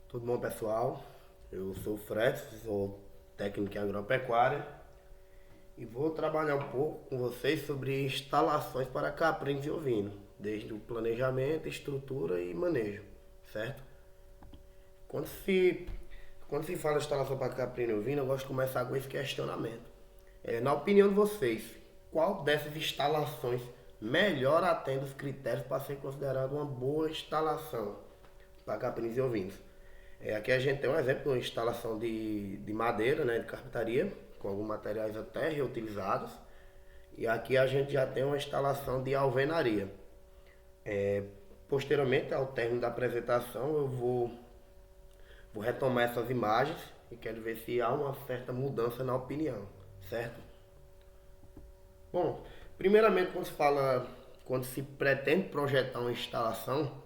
Tudo bom, pessoal? Eu sou o Fred, sou técnico em agropecuária e vou trabalhar um pouco com vocês sobre instalações para caprinos e ovinos, desde o planejamento, estrutura e manejo, certo? Quando se, quando se fala de instalação para caprino e ovino, eu gosto de começar com esse questionamento. Na opinião de vocês, qual dessas instalações melhor atende os critérios para ser considerada uma boa instalação para caprinos e ovinos? Aqui a gente tem um exemplo de uma instalação de madeira, né, de carpintaria, com alguns materiais até reutilizados. E aqui a gente já tem uma instalação de alvenaria. Posteriormente, ao término da apresentação, vou retomar essas imagens e quero ver se há uma certa mudança na opinião, certo? Bom, primeiramente quando se pretende projetar uma instalação,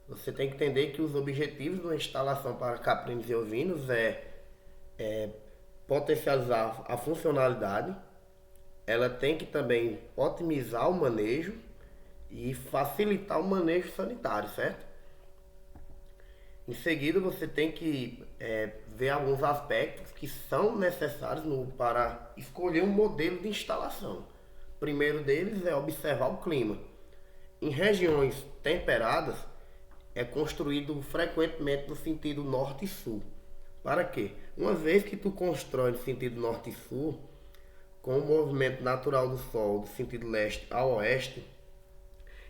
você tem que entender que os objetivos de uma instalação para caprinos e ovinos é potencializar a funcionalidade, ela tem que também otimizar o manejo e facilitar o manejo sanitário, certo? Em seguida, você tem que ver alguns aspectos que são necessários para escolher um modelo de instalação. O primeiro deles é observar o clima. Em regiões temperadas, é construído frequentemente no sentido norte e sul. Para quê? Uma vez que tu constrói no sentido norte e sul, com o movimento natural do Sol do sentido leste a oeste,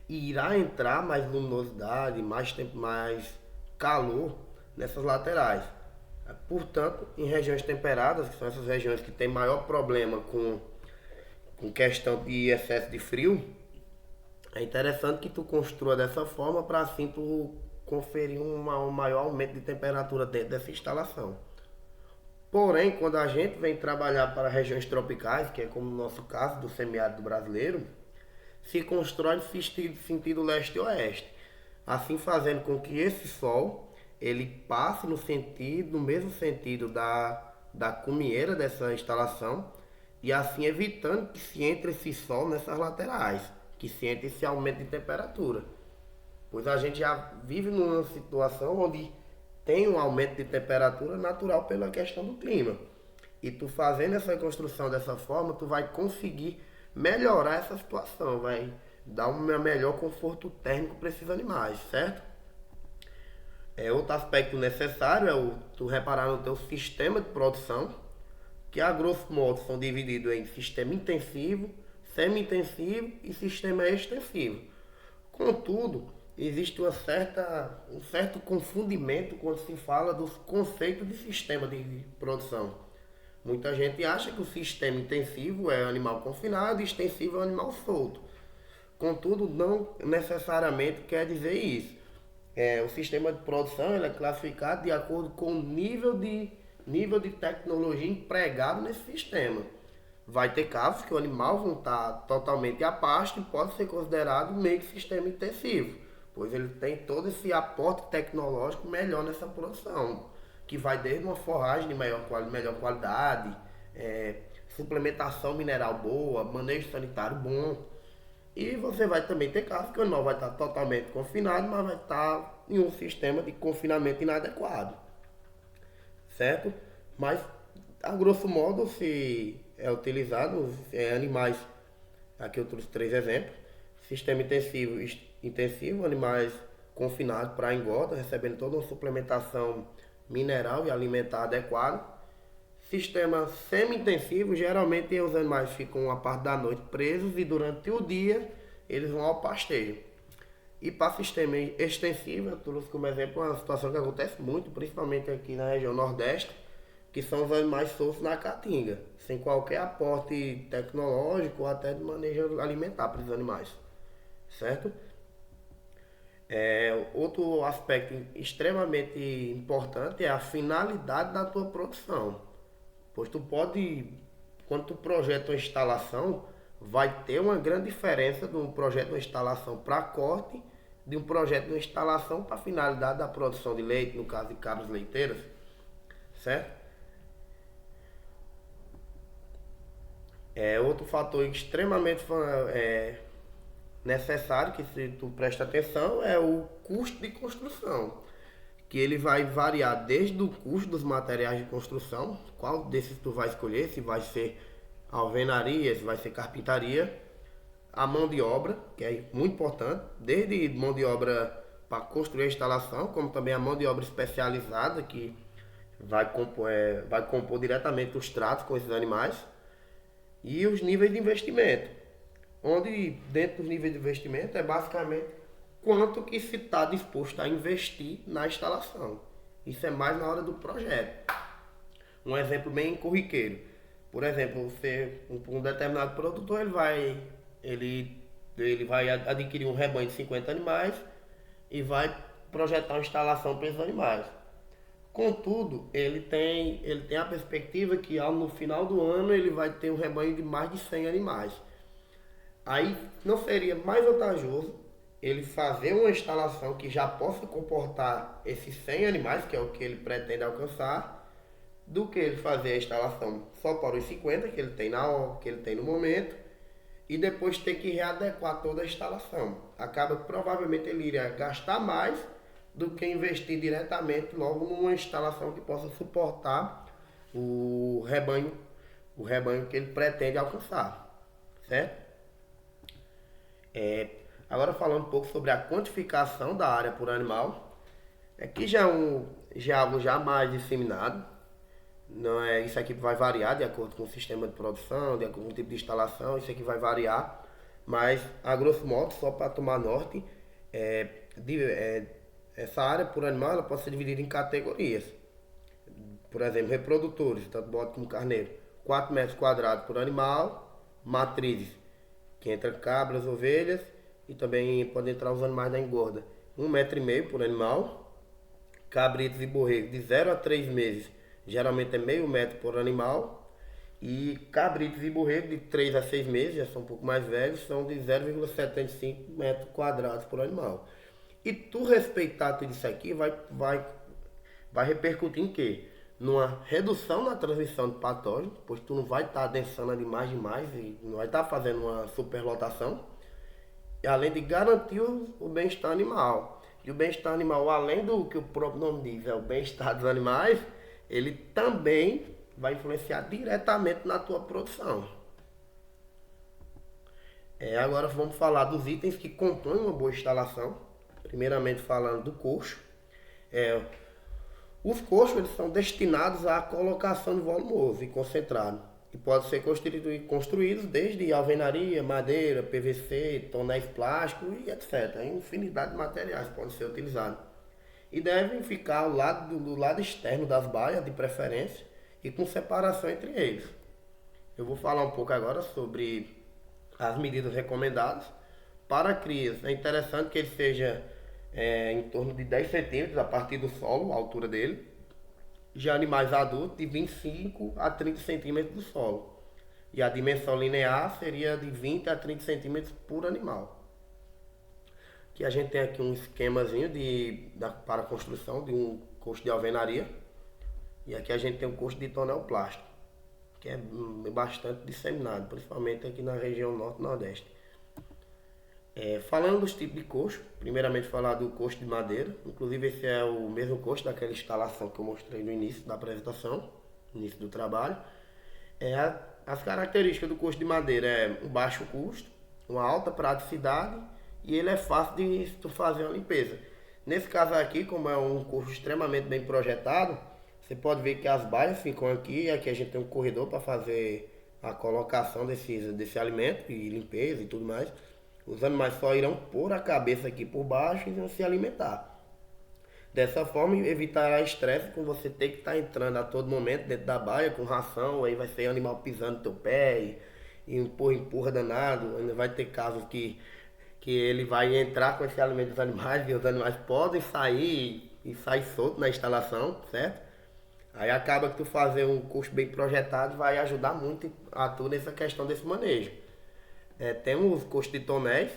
irá entrar mais luminosidade, mais tempo, mais calor nessas laterais. Portanto, em regiões temperadas, que são essas regiões que têm maior problema com questão de excesso de frio, é interessante que tu construa dessa forma para assim tu conferir um maior aumento de temperatura dentro dessa instalação. Porém, quando a gente vem trabalhar para regiões tropicais, que é como no nosso caso do semiárido brasileiro, se constrói no sentido leste-oeste, assim fazendo com que esse sol ele passe no mesmo sentido da cumieira dessa instalação e assim evitando que se entre esse sol nessas laterais, que se entre esse aumento de temperatura. Pois a gente já vive numa situação onde tem um aumento de temperatura natural pela questão do clima. E tu fazendo essa construção dessa forma, tu vai conseguir melhorar essa situação, vai dar um melhor conforto térmico para esses animais, certo? Outro aspecto necessário tu reparar no teu sistema de produção, que a grosso modo são divididos em sistema intensivo, semi-intensivo e sistema extensivo. Contudo, existe um certo confundimento quando se fala dos conceitos de sistema de produção. Muita gente acha que o sistema intensivo é animal confinado e extensivo é animal solto. Contudo, não necessariamente quer dizer isso. O sistema de produção ele é classificado de acordo com o nível de tecnologia empregado nesse sistema. Vai ter casos que o animal vão estar totalmente a pasto e pode ser considerado meio que sistema intensivo, pois ele tem todo esse aporte tecnológico melhor nessa produção, que vai desde uma forragem de melhor qualidade, suplementação mineral boa, manejo sanitário bom. E você vai também ter casos que o animal vai estar totalmente confinado, mas vai estar em um sistema de confinamento inadequado, certo? Mas, a grosso modo, se é utilizado animais, aqui eu trouxe três exemplos, sistema intensivo, animais confinados para engorda, recebendo toda uma suplementação mineral e alimentar adequada. Sistema semi-intensivo, geralmente os animais ficam uma parte da noite presos e durante o dia eles vão ao pastejo. E para sistema extensivo, eu trouxe como exemplo uma situação que acontece muito, principalmente aqui na região Nordeste, que são os animais soltos na caatinga, sem qualquer aporte tecnológico ou até de manejo alimentar para os animais, certo? Outro aspecto extremamente importante é a finalidade da tua produção, pois quando tu projeta uma instalação, vai ter uma grande diferença de um projeto de uma instalação para corte, de um projeto de uma instalação para a finalidade da produção de leite, no caso de cabras leiteiras, certo? Outro fator extremamente necessário que se tu presta atenção é o custo de construção, que ele vai variar desde o custo dos materiais de construção, qual desses tu vai escolher, se vai ser alvenaria, se vai ser carpintaria, a mão de obra, que é muito importante, desde mão de obra para construir a instalação, como também a mão de obra especializada, que vai compor diretamente os tratos com esses animais, e os níveis de investimento, onde dentro dos níveis de investimento é basicamente quanto que se está disposto a investir na instalação. Isso é mais na hora do projeto. Um exemplo bem corriqueiro. Por exemplo, um determinado produtor ele vai adquirir um rebanho de 50 animais e vai projetar uma instalação para esses animais. Contudo, ele tem a perspectiva que no final do ano ele vai ter um rebanho de mais de 100 animais. Aí não seria mais vantajoso ele fazer uma instalação que já possa comportar esses 100 animais, que é o que ele pretende alcançar, do que ele fazer a instalação só para os 50 que ele tem que ele tem no momento, e depois ter que readequar toda a instalação. Acaba que provavelmente ele iria gastar mais do que investir diretamente logo numa instalação que possa suportar o rebanho que ele pretende alcançar, certo? Agora falando um pouco sobre a quantificação da área por animal, aqui já é algo já mais disseminado. Não é, isso aqui vai variar de acordo com o sistema de produção, de acordo com o tipo de instalação, isso aqui vai variar, mas a grosso modo, só para tomar norte, essa área por animal ela pode ser dividida em categorias. Por exemplo, reprodutores, tanto bode como carneiro, 4 metros quadrados por animal, matrizes, que entra cabras, ovelhas e também pode entrar os animais da engorda, 1,5 m por animal, cabritos e borregos de 0 a 3 meses, geralmente é meio metro por animal, e cabritos e borregos de 3 a 6 meses, já são um pouco mais velhos, são de 0,75 metros quadrados por animal. E tu respeitar tudo isso aqui vai repercutir em quê? Numa redução na transmissão de patógenos, pois tu não vai estar adensando animais demais e não vai estar fazendo uma superlotação, e além de garantir o bem-estar animal. E o bem-estar animal, além do que o próprio nome diz, é o bem-estar dos animais, ele também vai influenciar diretamente na tua produção. Agora vamos falar dos itens que compõem uma boa instalação. Primeiramente falando do coxo. Os coxos eles são destinados à colocação de volumoso e concentrado. E podem ser construídos desde alvenaria, madeira, PVC, tonéis plásticos e etc. A infinidade de materiais podem ser utilizados. E devem ficar do lado externo das baias, de preferência, e com separação entre eles. Eu vou falar um pouco agora sobre as medidas recomendadas. Para crias, é interessante que ele seja em torno de 10 centímetros a partir do solo, a altura dele. Já animais adultos, de 25 a 30 centímetros do solo. E a dimensão linear seria de 20 a 30 centímetros por animal. Que a gente tem aqui um esquemazinho para a construção de um coxo de alvenaria. E aqui a gente tem um coxo de tonel plástico, que é bastante disseminado, principalmente aqui na região norte e nordeste. Falando dos tipos de coxo, primeiramente falar do coxo de madeira. Inclusive esse é o mesmo coxo daquela instalação que eu mostrei no início da apresentação, no início do trabalho. As características do coxo de madeira é um baixo custo, uma alta praticidade e ele é fácil de tu fazer uma limpeza. Nesse caso aqui, como é um coxo extremamente bem projetado, você pode ver que as baias ficam aqui e aqui a gente tem um corredor para fazer a colocação desse alimento e limpeza e tudo mais. Os animais só irão pôr a cabeça aqui por baixo e vão se alimentar. Dessa forma, evitará estresse com você ter que estar entrando a todo momento dentro da baia com ração, aí vai ser animal pisando no teu pé e empurra danado. Ainda vai ter casos que ele vai entrar com esse alimento dos animais e os animais podem sair e sair solto na instalação, certo? Aí acaba que tu fazer um coxo bem projetado vai ajudar muito a tu nessa questão desse manejo. Temos o coxo de tonéis.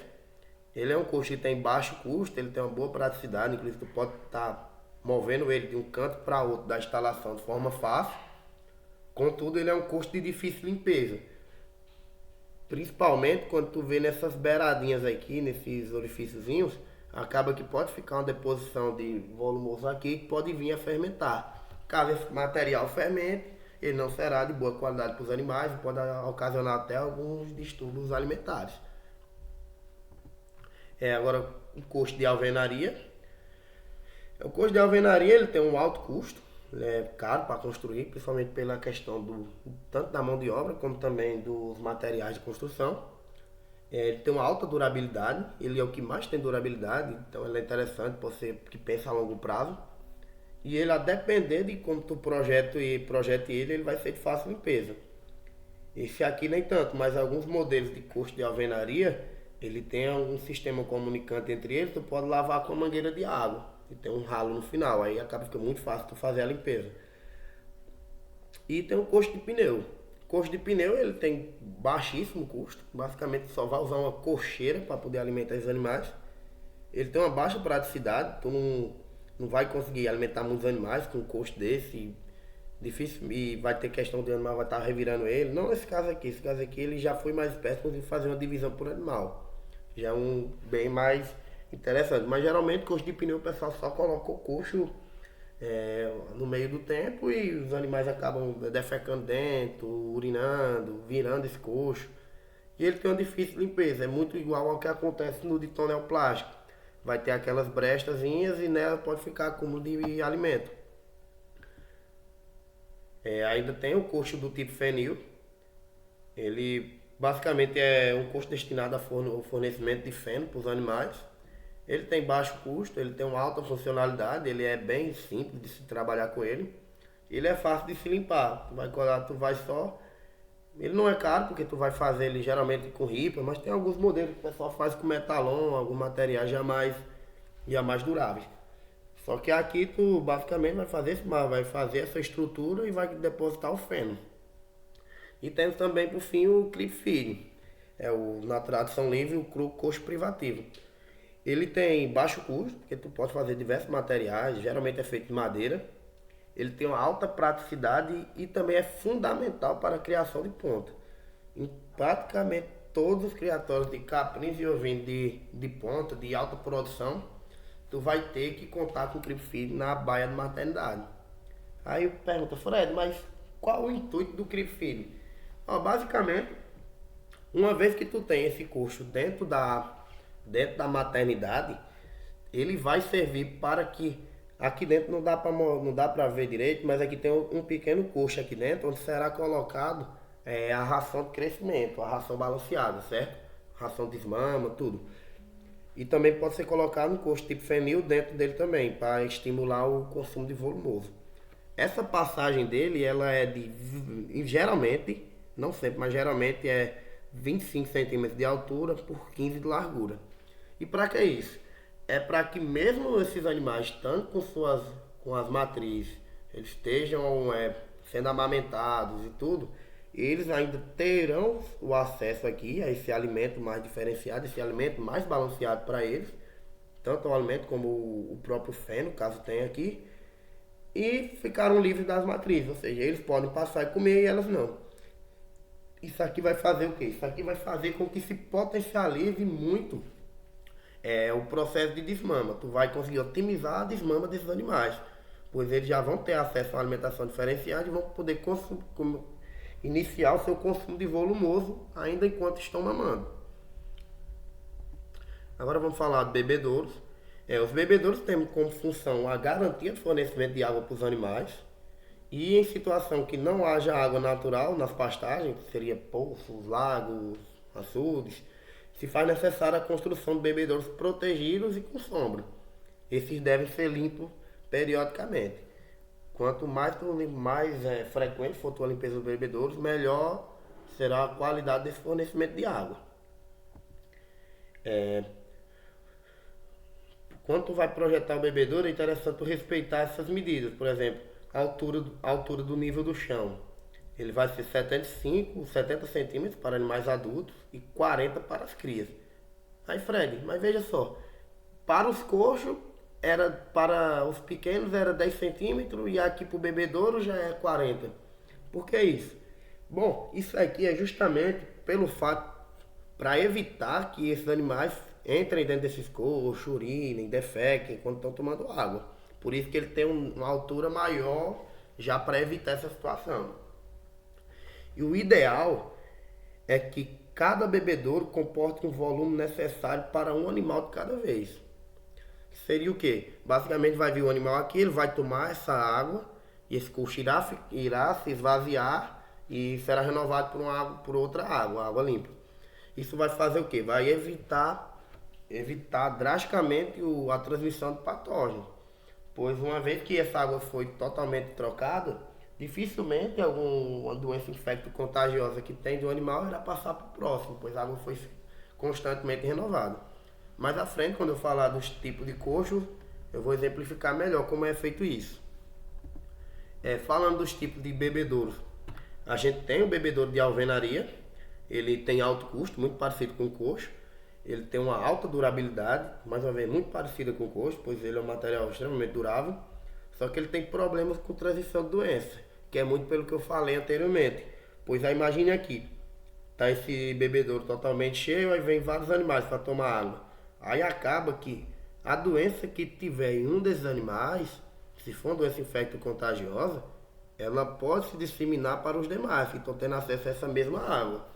Ele é um coxo que tem baixo custo, ele tem uma boa praticidade, inclusive tu pode estar movendo ele de um canto para outro da instalação de forma fácil. Contudo, ele é um coxo de difícil limpeza. Principalmente quando tu vê nessas beiradinhas aqui, nesses orifíciozinhos, acaba que pode ficar uma deposição de volumoso aqui que pode vir a fermentar. Caso esse material fermente, ele não será de boa qualidade para os animais e pode ocasionar até alguns distúrbios alimentares. Agora, o custo de alvenaria. O custo de alvenaria ele tem um alto custo, ele é caro para construir, principalmente pela questão tanto da mão de obra como também dos materiais de construção. Ele tem uma alta durabilidade, ele é o que mais tem durabilidade, então ele é interessante para você que pensa a longo prazo. E ele, a depender de como tu projete ele vai ser de fácil limpeza. Esse aqui nem tanto, mas alguns modelos de custo de alvenaria, ele tem algum sistema comunicante entre eles, tu pode lavar com a mangueira de água. E tem um ralo no final, aí acaba ficando muito fácil tu fazer a limpeza. E tem o custo de pneu. O custo de pneu ele tem baixíssimo custo, basicamente só vai usar uma cocheira para poder alimentar os animais. Ele tem uma baixa praticidade, tu não vai conseguir alimentar muitos animais com um custo desse, difícil, e vai ter questão de animal vai estar revirando ele. Não esse caso aqui ele já foi mais esperto de fazer uma divisão por animal. Já é um bem mais interessante, mas geralmente custo de pneu o pessoal só coloca o coxo no meio do tempo e os animais acabam defecando dentro, urinando, virando esse coxo. E ele tem uma difícil limpeza, é muito igual ao que acontece no de tonel plástico. Vai ter aquelas brestazinhas e nela pode ficar acúmulo de alimento. Ainda tem o coxo do tipo fenil. Ele basicamente é um coxo destinado ao fornecimento de feno para os animais. Ele tem baixo custo, ele tem uma alta funcionalidade, ele é bem simples de se trabalhar com ele. Ele é fácil de se limpar. Tu vai colar, tu vai só. Ele não é caro porque tu vai fazer ele geralmente com ripa, mas tem alguns modelos que o pessoal faz com metalon, alguns materiais já mais duráveis. Só que aqui tu basicamente vai fazer essa estrutura e vai depositar o feno. E temos também por fim o clip feed, na tradução livre o coxo privativo. Ele tem baixo custo, porque tu pode fazer diversos materiais, geralmente é feito de madeira. Ele tem uma alta praticidade e também é fundamental para a criação de ponta. Em praticamente todos os criatórios de caprins e ovinos de ponta, de alta produção, tu vai ter que contar com o crib feed na baia de maternidade. Aí pergunta, Fred, mas qual o intuito do crib feed? Basicamente, uma vez que tu tem esse coxo dentro da maternidade, ele vai servir para que aqui dentro não dá para ver direito, mas aqui tem um pequeno coxo aqui dentro onde será colocado a ração de crescimento, a ração balanceada, certo? Ração de desmama, tudo. E também pode ser colocado um coxo tipo fenil dentro dele também, para estimular o consumo de volumoso. Essa passagem dele, ela é geralmente, não sempre, mas geralmente é 25 centímetros de altura por 15 de largura. E para que isso? É para que mesmo esses animais, tanto com as matrizes, eles estejam sendo amamentados e tudo, eles ainda terão o acesso aqui a esse alimento mais diferenciado, esse alimento mais balanceado para eles, tanto o alimento como o próprio feno, caso tenha aqui, e ficaram livres das matrizes, ou seja, eles podem passar e comer e elas não. Isso aqui vai fazer o quê? Isso aqui vai fazer com que se potencialize muito o processo de desmama. Tu vai conseguir otimizar a desmama desses animais, pois eles já vão ter acesso a uma alimentação diferenciada e vão poder iniciar o seu consumo de volumoso ainda enquanto estão mamando. Agora vamos falar de bebedouros. Os bebedouros têm como função a garantia de fornecimento de água para os animais. E em situação que não haja água natural nas pastagens, que seria poços, lagos, açudes, se faz necessária a construção de bebedouros protegidos e com sombra. Esses devem ser limpos periodicamente. Quanto mais frequente for a tua limpeza dos bebedouros, melhor será a qualidade desse fornecimento de água. Quando tu vai projetar o bebedouro, é interessante tu respeitar essas medidas. Por exemplo, a altura do nível do chão. Ele vai ser 70 centímetros para animais adultos e 40 para as crias. Aí Fred, mas veja só, para os coxos, para os pequenos era 10 centímetros e aqui para o bebedouro já é 40. Por que isso? Bom, isso aqui é justamente pelo fato, para evitar que esses animais entrem dentro desses coxos, urinem, defequem quando estão tomando água. Por isso que ele tem uma altura maior já para evitar essa situação. E o ideal é que cada bebedouro comporte um volume necessário para um animal de cada vez. Seria o quê? Basicamente vai vir o animal aqui, ele vai tomar essa água e esse coxo irá se esvaziar e será renovado por outra água limpa. Isso vai fazer o quê? Vai evitar drasticamente a transmissão de patógenos. Pois uma vez que essa água foi totalmente trocada, dificilmente alguma doença infecto-contagiosa que tem do animal irá passar para o próximo, pois a água foi constantemente renovada. Mais à frente, quando eu falar dos tipos de coxo, eu vou exemplificar melhor como é feito isso. Falando dos tipos de bebedouros, a gente tem o bebedouro de alvenaria, ele tem alto custo, muito parecido com o coxo. Ele tem uma alta durabilidade, mais uma vez muito parecida com o coxo, pois ele é um material extremamente durável. Só que ele tem problemas com transmissão de doença, que é muito pelo que eu falei anteriormente. Pois aí imagine aqui, tá esse bebedouro totalmente cheio, aí vem vários animais para tomar água. Aí acaba que a doença que tiver em um desses animais, se for uma doença infecto-contagiosa, ela pode se disseminar para os demais que estão tendo acesso a essa mesma água.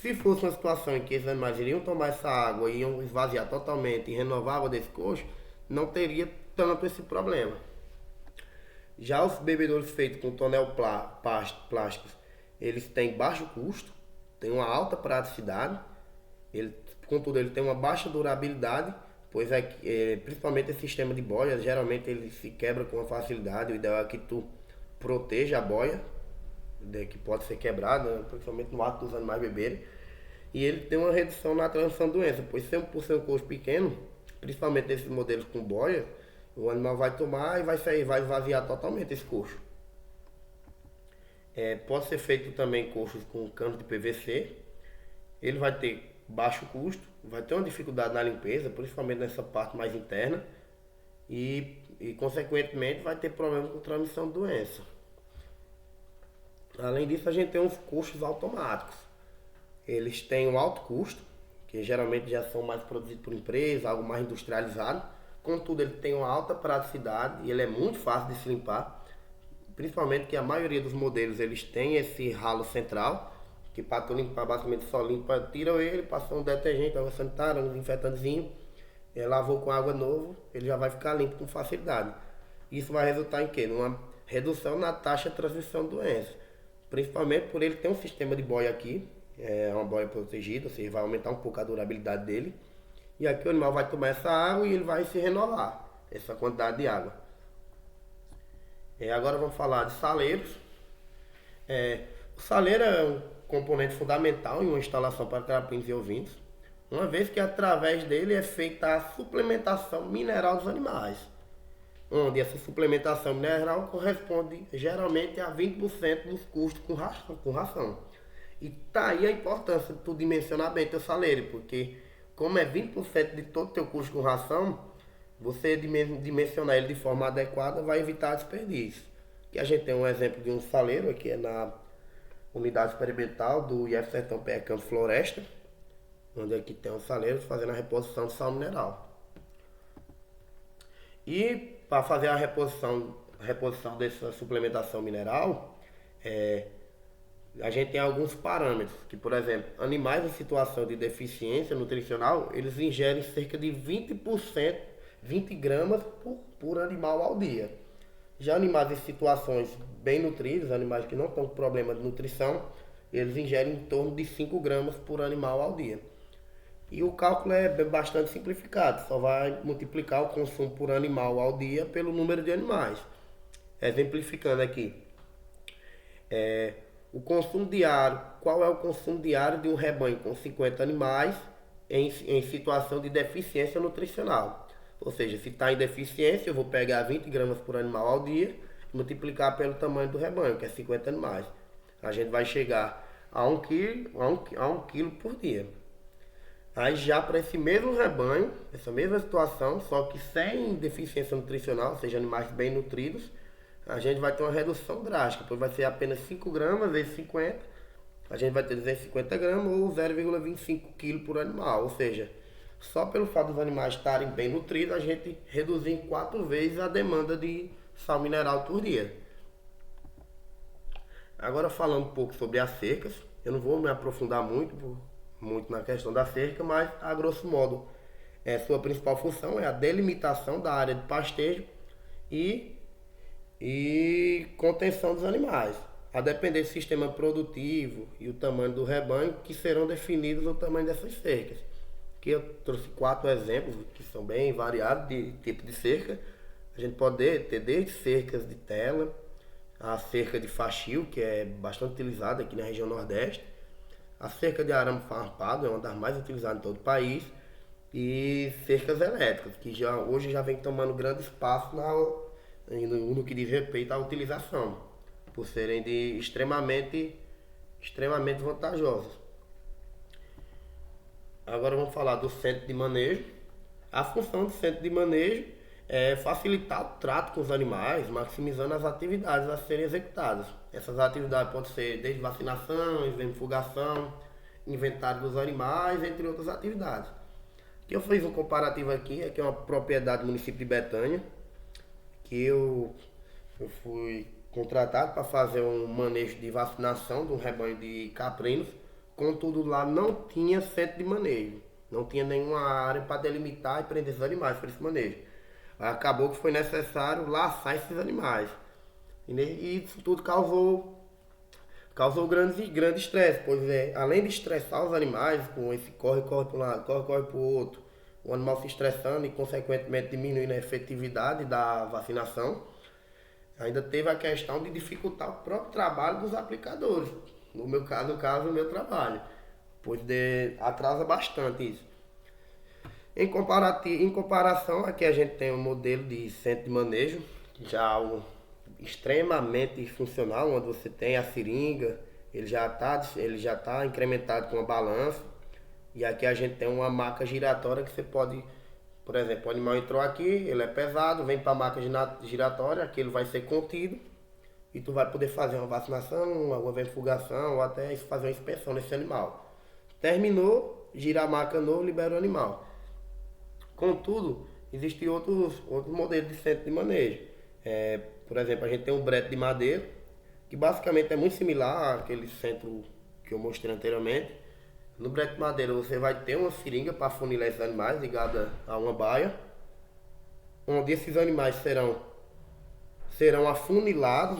Se fosse uma situação em que esses animais iriam tomar essa água e iam esvaziar totalmente e renovar a água desse coxo, não teria tanto esse problema. Já os bebedouros feitos com tonel plásticos, eles têm baixo custo, têm uma alta praticidade, contudo ele tem uma baixa durabilidade, pois principalmente esse sistema de boia, geralmente ele se quebra com facilidade. O ideal é que tu proteja a boia, que pode ser quebrada, principalmente no ato dos animais beberem. E ele tem uma redução na transmissão de doença, pois por ser um coxo pequeno, principalmente nesses modelos com boia, o animal vai tomar e vai esvaziar totalmente esse coxo. Pode ser feito também coxos com cano de PVC. Ele vai ter baixo custo, vai ter uma dificuldade na limpeza, principalmente nessa parte mais interna, e consequentemente vai ter problemas com transmissão de doença. Além disso, a gente tem uns coxos automáticos. Eles têm um alto custo, que geralmente já são mais produzidos por empresa, algo mais industrializado. Contudo, ele tem uma alta praticidade e ele é muito fácil de se limpar. Principalmente que a maioria dos modelos eles têm esse ralo central, que para tu limpar basicamente só limpa, tira ele, passa um detergente, água sanitária, um desinfetantezinho, lavou com água nova, ele já vai ficar limpo com facilidade. Isso vai resultar em quê? Numa redução na taxa de transmissão de doença. Principalmente por ele ter um sistema de boia aqui, uma boia protegida, ou seja, vai aumentar um pouco a durabilidade dele. E aqui o animal vai tomar essa água e ele vai se renovar, essa quantidade de água. Agora vamos falar de saleiros. O saleiro é um componente fundamental em uma instalação para terapins e ovinos, uma vez que através dele é feita a suplementação mineral dos animais, onde essa suplementação mineral corresponde geralmente a 20% dos custos com ração. E tá aí a importância de tu dimensionar bem teu saleiro, porque como é 20% de todo teu custo com ração, você dimensionar ele de forma adequada vai evitar desperdício. Aqui a gente tem um exemplo de um saleiro, aqui é na unidade experimental do IF Sertão PE Campo Floresta, onde aqui tem um saleiro fazendo a reposição de sal mineral. E para fazer a reposição dessa suplementação mineral, a gente tem alguns parâmetros, que por exemplo, animais em situação de deficiência nutricional, eles ingerem cerca de 20%, 20 gramas por animal ao dia. Já animais em situações bem nutridos, animais que não estão com problema de nutrição, eles ingerem em torno de 5 gramas por animal ao dia. E o cálculo é bastante simplificado, só vai multiplicar o consumo por animal ao dia pelo número de animais. Exemplificando aqui, o consumo diário, qual é o consumo diário de um rebanho com 50 animais em situação de deficiência nutricional? Ou seja, se está em deficiência, eu vou pegar 20 gramas por animal ao dia e multiplicar pelo tamanho do rebanho, que é 50 animais. A gente vai chegar a 1 quilo por dia. Aí já para esse mesmo rebanho, essa mesma situação, só que sem deficiência nutricional, ou seja, animais bem nutridos, a gente vai ter uma redução drástica, pois vai ser apenas 5 gramas vezes 50, a gente vai ter 250 gramas ou 0,25 kg por animal, ou seja, Só pelo fato dos animais estarem bem nutridos, a gente reduzir em 4 vezes a demanda de sal mineral por dia. Agora falando um pouco sobre as cercas, eu não vou me aprofundar muito na questão da cerca, mas a grosso modo, sua principal função é a delimitação da área de pastejo e, e contenção dos animais. A depender do sistema produtivo e o tamanho do rebanho, que serão definidos o tamanho dessas cercas. Aqui eu trouxe 4 exemplos que são bem variados de tipo de cerca. A gente pode ter desde cercas de tela, a cerca de fachio, que é bastante utilizada aqui na região Nordeste, a cerca de arame farpado, é uma das mais utilizadas em todo o país, e cercas elétricas, que hoje já vem tomando grande espaço no que diz respeito à utilização, por serem extremamente vantajosas. Agora vamos falar do centro de manejo. A função do centro de manejo é facilitar o trato com os animais, maximizando as atividades a serem executadas. Essas atividades podem ser desde vacinação, vermifugação, inventário dos animais, entre outras atividades. Que eu fiz um comparativo aqui é uma propriedade do município de Betânia, que eu fui contratado para fazer um manejo de vacinação de um rebanho de caprinos. Contudo, lá não tinha centro de manejo, não tinha nenhuma área para delimitar e prender esses animais para esse manejo. Acabou que foi necessário laçar esses animais. E isso tudo causou grande estresse, pois além de estressar os animais com esse corre para um lado, corre para o outro, o animal se estressando e consequentemente diminuindo a efetividade da vacinação, ainda teve a questão de dificultar o próprio trabalho dos aplicadores. No meu caso, o meu trabalho, pois atrasa bastante isso. Em comparação, aqui a gente tem um modelo de centro de manejo, extremamente funcional, onde você tem a seringa, ele já tá incrementado com a balança, e aqui a gente tem uma maca giratória que você pode, por exemplo, o animal entrou aqui, ele é pesado, vem para a maca giratória, aqui ele vai ser contido, e tu vai poder fazer uma vacinação, alguma vermifugação, ou até fazer uma inspeção nesse animal. Terminou, gira a maca novo, libera o animal. Contudo, existem outros modelos de centro de manejo. Por exemplo, a gente tem um brete de madeira, que basicamente é muito similar àquele centro que eu mostrei anteriormente. No brete de madeira você vai ter uma seringa para afunilar esses animais ligada a uma baia, onde esses animais serão afunilados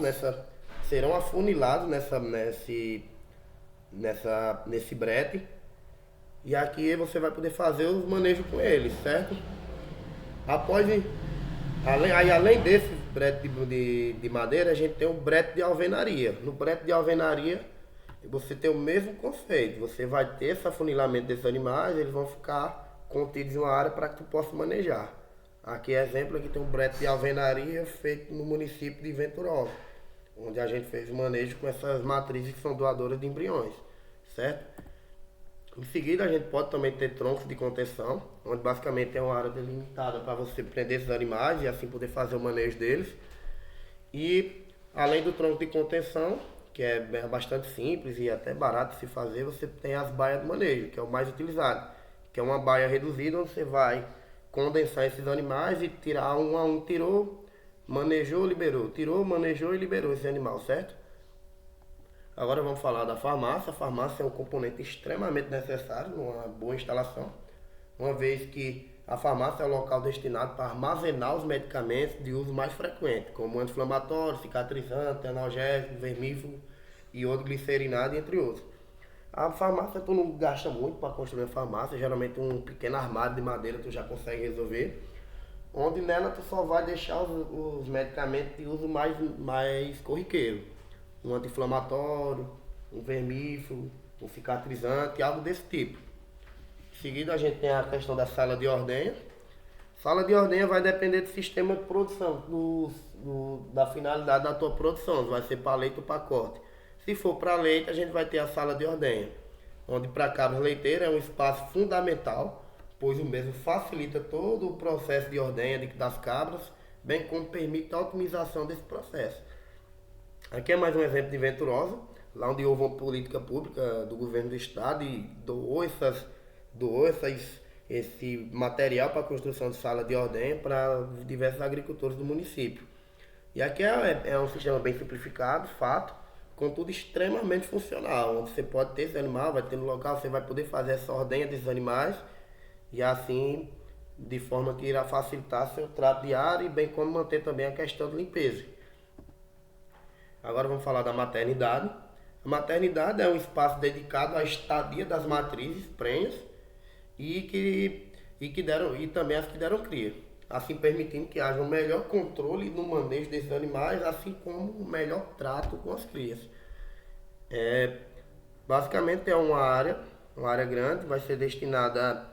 nesse brete, e aqui você vai poder fazer os manejos com eles, certo? Além desse brete de madeira, a gente tem o brete de alvenaria. No brete de alvenaria, você tem o mesmo conceito. Você vai ter esse afunilamento desses animais, eles vão ficar contidos em uma área para que tu possa manejar. Aqui, exemplo, aqui tem um brete de alvenaria feito no município de Venturosa, onde a gente fez o manejo com essas matrizes que são doadoras de embriões, certo? Em seguida, a gente pode também ter troncos de contenção, onde basicamente é uma área delimitada para você prender esses animais e assim poder fazer o manejo deles. E além do tronco de contenção, que é bastante simples e até barato de se fazer, você tem as baias de manejo, que é o mais utilizado, que é uma baia reduzida onde você vai condensar esses animais e tirar um a um, tirou, manejou, liberou, tirou, manejou e liberou esse animal, certo? Agora vamos falar da farmácia. A farmácia é um componente extremamente necessário numa boa instalação, uma vez que a farmácia é o local destinado para armazenar os medicamentos de uso mais frequente, como anti-inflamatório, cicatrizante, analgésico, vermífugo, iodo glicerinado, entre outros. A farmácia tu não gasta muito para construir uma farmácia, geralmente um pequeno armário de madeira tu já consegue resolver, onde nela tu só vai deixar os medicamentos de uso mais corriqueiro. Um anti-inflamatório, um vermífugo, um cicatrizante, algo desse tipo. Em seguida a gente tem a questão da sala de ordenha. Sala de ordenha vai depender do sistema de produção, da finalidade da tua produção, se vai ser para leite ou para corte. Se for para leite, a gente vai ter a sala de ordenha, onde para cabras leiteiras é um espaço fundamental, pois o mesmo facilita todo o processo de ordenha das cabras, bem como permite a otimização desse processo. Aqui é mais um exemplo de Venturosa, lá onde houve uma política pública do governo do estado e doou esse material para a construção de sala de ordenha para diversos agricultores do município. E aqui é um sistema bem simplificado, fato, contudo extremamente funcional, onde você pode ter esse animal, vai ter no local, você vai poder fazer essa ordenha desses animais e assim, de forma que irá facilitar seu trato diário e bem como manter também a questão de limpeza. Agora vamos falar da maternidade. A maternidade é um espaço dedicado à estadia das matrizes prenhas e também as que deram cria, assim permitindo que haja um melhor controle no manejo desses animais, assim como um melhor trato com as crias. Basicamente é uma área grande, vai ser destinada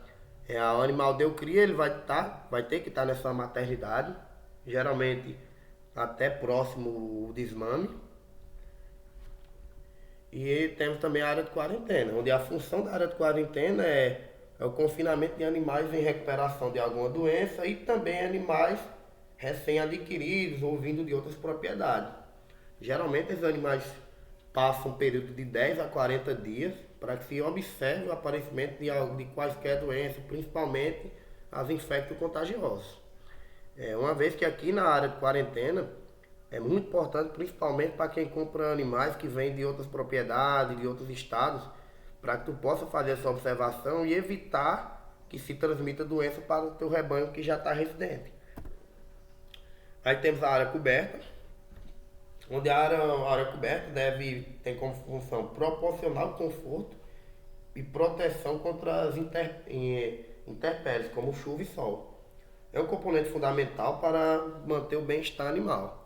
ao animal deu cria, ele vai ter que estar nessa maternidade, geralmente até próximo o desmame. E temos também a área de quarentena, onde a função da área de quarentena é o confinamento de animais em recuperação de alguma doença e também animais recém-adquiridos ou vindo de outras propriedades. Geralmente esses animais passam um período de 10 a 40 dias para que se observe o aparecimento de quaisquer doenças, principalmente as infecto-contagiosas. Uma vez que aqui na área de quarentena é muito importante, principalmente para quem compra animais que vêm de outras propriedades, de outros estados, para que tu possa fazer essa observação e evitar que se transmita doença para o teu rebanho que já está residente. Aí temos a área coberta, onde a área coberta tem como função proporcionar conforto e proteção contra as intempéries, como chuva e sol. É um componente fundamental para manter o bem-estar animal.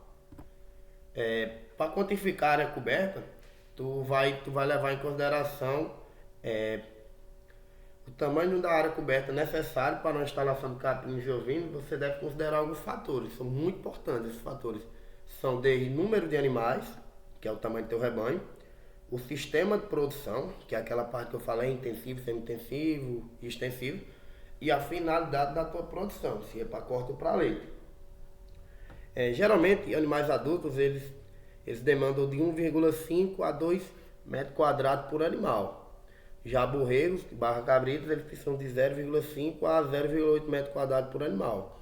Para quantificar a área coberta, tu vai levar em consideração o tamanho da área coberta necessário para a instalação de caprinos e ovinos. Você deve considerar alguns fatores, são muito importantes esses fatores. São desde número de animais, que é o tamanho do teu rebanho, o sistema de produção, que é aquela parte que eu falei, intensivo, semi-intensivo e extensivo, e a finalidade da tua produção, se é para corte ou para leite. Geralmente, animais adultos, eles demandam de 1,5 a 2 metros quadrados por animal. Já borregos, barra cabritos, eles precisam de 0,5 a 0,8 metros quadrados por animal.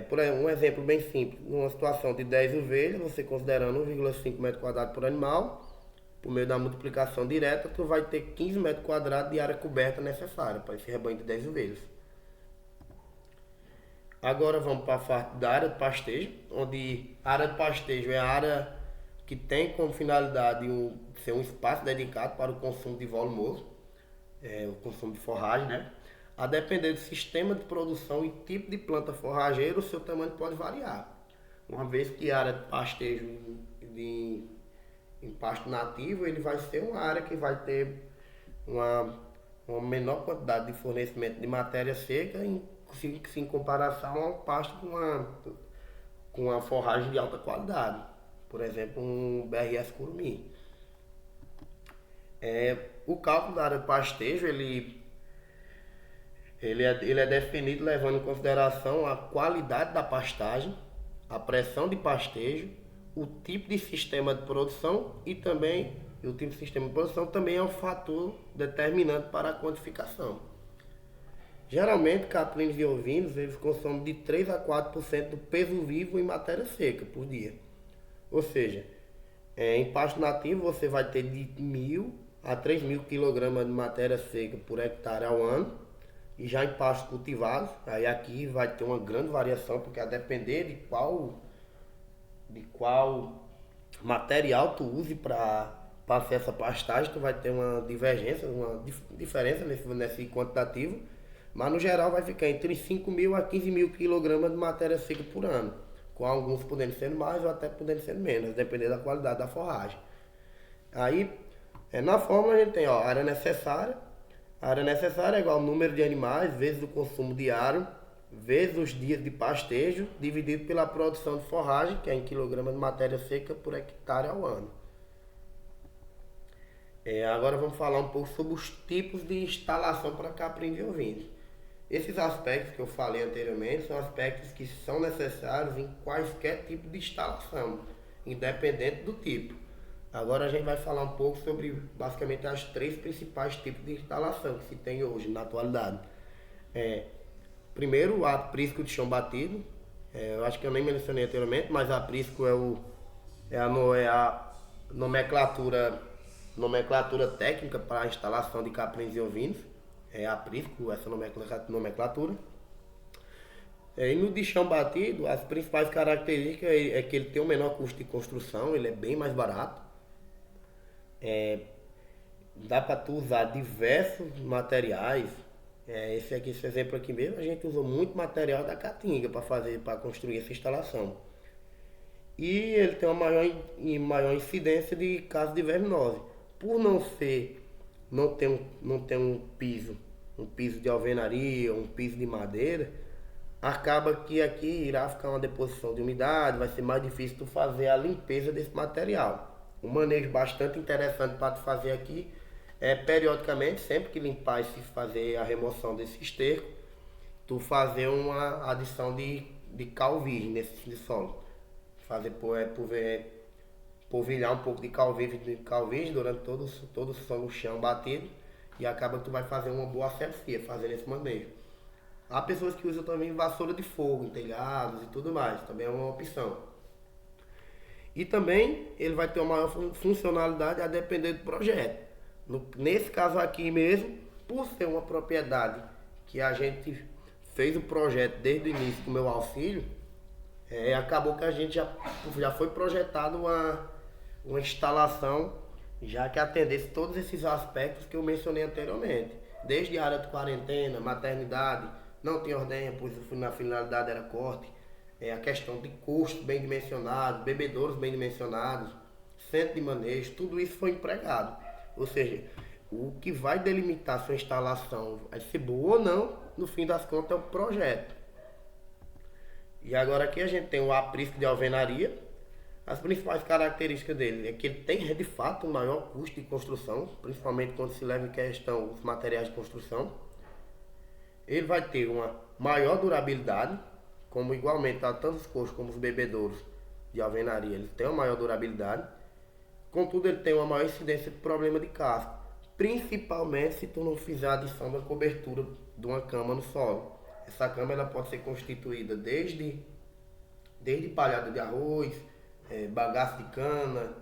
Por um exemplo bem simples, numa situação de 10 ovelhas, você considerando 1,5 metros quadrados por animal, por meio da multiplicação direta, tu vai ter 15 metros quadrados de área coberta necessária para esse rebanho de 10 ovelhas. Agora vamos para a parte da área de pastejo, onde a área de pastejo é a área que tem como finalidade ser um espaço dedicado para o consumo de volumoso, o consumo de forragem, né? A depender do sistema de produção e tipo de planta forrageira, o seu tamanho pode variar. Uma vez que a área de pastejo em pasto nativo, ele vai ser uma área que vai ter uma menor quantidade de fornecimento de matéria seca em comparação ao pasto com uma forragem de alta qualidade. Por exemplo, um BRS Curumim. O cálculo da área de pastejo, ele é definido levando em consideração a qualidade da pastagem, a pressão de pastejo, o tipo de sistema de produção e o tipo de sistema de produção também é um fator determinante para a quantificação. Geralmente, caprinos e ovinos, eles consomem de 3 a 4% do peso vivo em matéria seca por dia. Ou seja, em pasto nativo você vai ter de 1.000 a 3.000 kg de matéria seca por hectare ao ano. E já em pastos cultivados, aí aqui vai ter uma grande variação, porque a depender de qual material tu use para fazer essa pastagem, tu vai ter uma divergência, uma diferença nesse quantitativo, mas no geral vai ficar entre 5.000 a 15.000 kg de matéria seca por ano, com alguns podendo ser mais ou até podendo ser menos, dependendo da qualidade da forragem. Aí, na fórmula a gente tem a área necessária. A área necessária é igual ao número de animais vezes o consumo diário, vezes os dias de pastejo, dividido pela produção de forragem, que é em quilograma de matéria seca por hectare ao ano. Agora vamos falar um pouco sobre os tipos de instalação para caprinos e ovinos. Esses aspectos que eu falei anteriormente são aspectos que são necessários em quaisquer tipo de instalação, independente do tipo. Agora a gente vai falar um pouco sobre basicamente as três principais tipos de instalação que se tem hoje na atualidade. É, primeiro, o aprisco de chão batido. Eu acho que eu nem mencionei anteriormente, mas aprisco é a nomenclatura técnica para a instalação de caprinos e ovinos. É aprisco, essa nomenclatura. E no de chão batido, as principais características é que ele tem um menor custo de construção, ele é bem mais barato. Dá para tu usar diversos materiais. Esse exemplo aqui mesmo, a gente usou muito material da Caatinga para construir essa instalação. E ele tem uma maior incidência de casos de verminose. Por não ter um piso de alvenaria, um piso de madeira, acaba que aqui irá ficar uma deposição de umidade, vai ser mais difícil tu fazer a limpeza desse material. Um manejo bastante interessante para tu fazer aqui é periodicamente, sempre que limpar e se fazer a remoção desse esterco, tu fazer uma adição de cal virgem nesse solo. Fazer polvilhar um pouco de cal virgem durante todo o chão batido e acaba que tu vai fazer uma boa asepsia fazendo esse manejo. Há pessoas que usam também vassoura de fogo em telhados e tudo mais, também é uma opção. E também ele vai ter uma maior funcionalidade a depender do projeto. Nesse caso aqui mesmo, por ser uma propriedade que a gente fez o projeto desde o início com o meu auxílio, acabou que a gente já foi projetado uma instalação já que atendesse todos esses aspectos que eu mencionei anteriormente. Desde a área de quarentena, maternidade, não tem ordenha, pois na finalidade era corte, a questão de custo bem dimensionado, bebedouros bem dimensionados, centro de manejo, tudo isso foi empregado. Ou seja, o que vai delimitar sua instalação vai ser boa ou não, no fim das contas é o projeto. E agora aqui a gente tem o aprisco de alvenaria. As principais características dele é que ele tem de fato um maior custo de construção, principalmente quando se leva em questão os materiais de construção. Ele vai ter uma maior durabilidade, como igualmente tanto os coxos como os bebedouros de alvenaria, eles têm uma maior durabilidade. Contudo, ele tem uma maior incidência de problema de casco, principalmente se tu não fizer a adição da cobertura de uma cama no solo. Essa cama ela pode ser constituída desde palhada de arroz, bagaço de cana,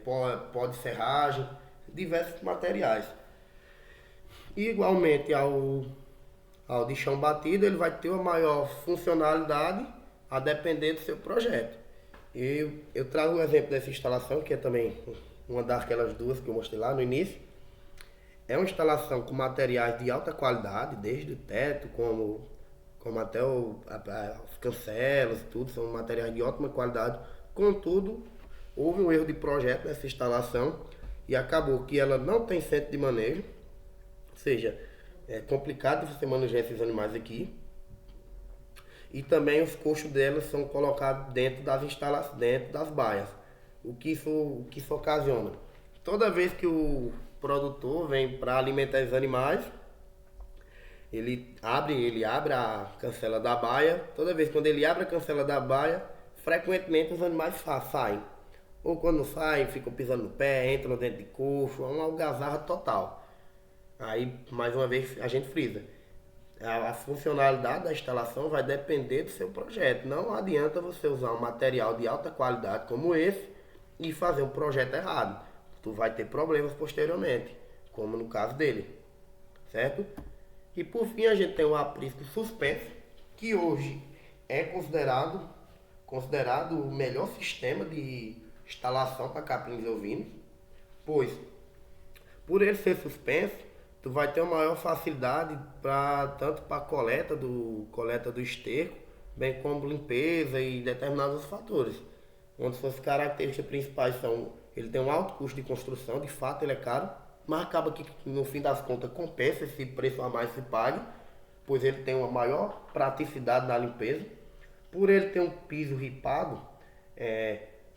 pó de serragem, diversos materiais. E igualmente ao de chão batido, ele vai ter uma maior funcionalidade a depender do seu projeto. Eu trago um exemplo dessa instalação, que é também uma daquelas duas que eu mostrei lá no início. É uma instalação com materiais de alta qualidade, desde o teto, como até as cancelas, tudo, são materiais de ótima qualidade. Contudo, houve um erro de projeto nessa instalação e acabou que ela não tem centro de manejo, ou seja, é complicado você manejar esses animais aqui. E também os coxos delas são colocados dentro das baias. O que isso ocasiona? Toda vez que o produtor vem para alimentar os animais, ele abre a cancela da baia. Toda vez quando ele abre a cancela da baia, frequentemente os animais saem. Ou quando saem, ficam pisando no pé, entram dentro de coxo, é uma algazarra total. Aí, mais uma vez, a gente frisa. A funcionalidade da instalação vai depender do seu projeto. Não adianta você usar um material de alta qualidade como esse e fazer um projeto errado. Tu vai ter problemas posteriormente, como no caso dele, certo? E por fim a gente tem o aprisco suspenso, que hoje é considerado o melhor sistema de instalação para caprinos e ovinos, pois por ele ser suspenso, tu vai ter uma maior facilidade tanto para coleta do esterco, bem como limpeza e determinados fatores. Onde suas características principais são, ele tem um alto custo de construção, de fato ele é caro, mas acaba que no fim das contas compensa esse preço a mais se pague, pois ele tem uma maior praticidade na limpeza. Por ele ter um piso ripado,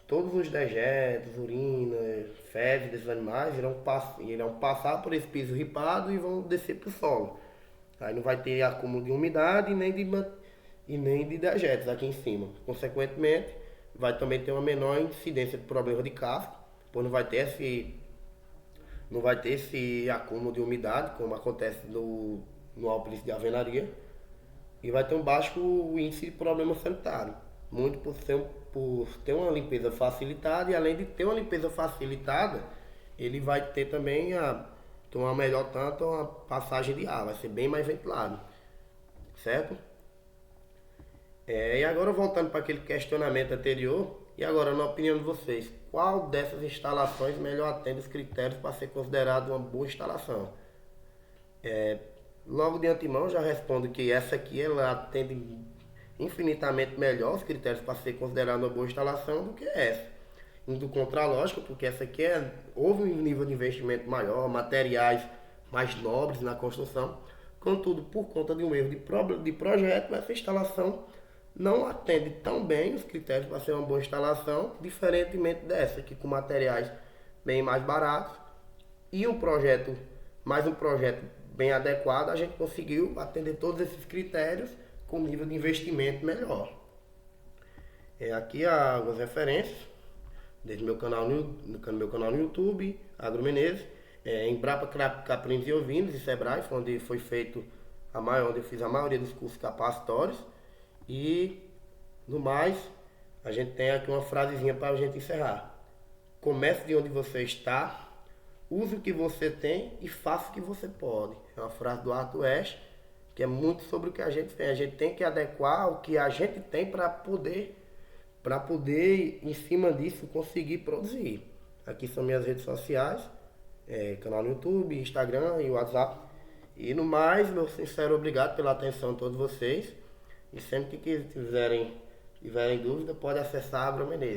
todos os dejetos, urina, fezes desses animais irão passar por esse piso ripado e vão descer para o solo. Aí não vai ter acúmulo de umidade nem de dejetos aqui em cima. Consequentemente, vai também ter uma menor incidência de problema de casco, pois não vai ter esse acúmulo de umidade, como acontece no alpiste de alvenaria, e vai ter um baixo índice de problema sanitário. Muito por ter uma limpeza facilitada, e além de ter uma limpeza facilitada, ele vai ter também uma melhor tanto uma passagem de ar, vai ser bem mais ventilado, certo? E agora voltando para aquele questionamento anterior, e agora na opinião de vocês, qual dessas instalações melhor atende os critérios para ser considerado uma boa instalação? Logo de antemão já respondo que essa aqui ela atende infinitamente melhor os critérios para ser considerada uma boa instalação do que essa. Indo contra a lógica, porque essa aqui houve um nível de investimento maior, materiais mais nobres na construção. Contudo, por conta de um erro de projeto, essa instalação não atende tão bem os critérios para ser uma boa instalação, diferentemente dessa, que com materiais bem mais baratos e um projeto bem adequado, a gente conseguiu atender todos esses critérios com nível de investimento melhor. Aqui algumas referências, desde meu canal no YouTube, Agro Menezes, Embrapa Caprinos e Ovinos e Sebrae, onde foi feito onde eu fiz a maioria dos cursos capacitórios. E no mais, a gente tem aqui uma frasezinha para a gente encerrar. Comece de onde você está, use o que você tem e faça o que você pode. É uma frase do Arthur Ashe, que é muito sobre o que a gente tem. A gente tem que adequar o que a gente tem para poder, em cima disso, conseguir produzir. Aqui são minhas redes sociais, canal no YouTube, Instagram e WhatsApp. E no mais, meu sincero obrigado pela atenção de todos vocês. E sempre que tiverem dúvida, pode acessar a Agro Menezes.